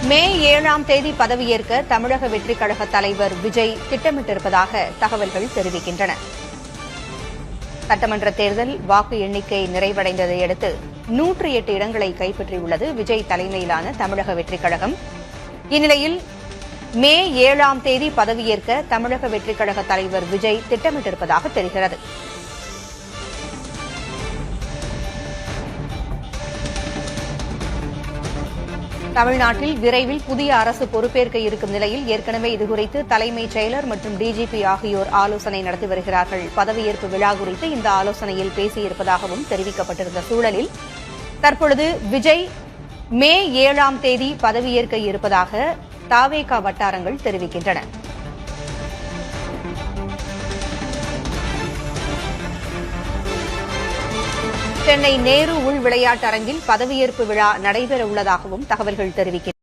மே 7ஆம் தேதி பதவியேற்க தமிழக வெற்றிக் கழக தலைவர் விஜய் திட்டமிட்டிருப்பதாக தகவல்கள் தெரிவிக்கின்றன. சட்டமன்ற தேர்தல் வாக்கு எண்ணிக்கை நிறைவடைந்ததை அடுத்து 108 இடங்களை கைப்பற்றியுள்ளது விஜய் தலைமையிலான தமிழக வெற்றிக் கழகம். இந்நிலையில் மே 7ஆம் தேதி பதவியேற்க தமிழக வெற்றிக் கழக தலைவர் விஜய் திட்டமிட்டிருப்பதாக தெரிகிறது. தமிழ்நாட்டில் விரைவில் புதிய அரசு பொறுப்பேற்க இருக்கும் நிலையில் ஏற்கனவே இதுகுறித்து தலைமைச் செயலர் மற்றும் டிஜிபி ஆகியோர் ஆலோசனை நடத்தி வருகிறார்கள். பதவியேற்பு விழா குறித்து இந்த ஆலோசனையில் பேசியிருப்பதாகவும் தெரிவிக்கப்பட்டிருந்த சூழலில் தற்பொழுது விஜய் மே 7ஆம் தேதி பதவியேற்க இருப்பதாக தவேக வட்டாரங்கள் தெரிவிக்கின்றன. சென்னை நேரு உள் விளையாட்டரங்கில் பதவியேற்பு விழா நடைபெறவுள்ளதாகவும் தகவல்கள் தெரிவிக்கின்றன.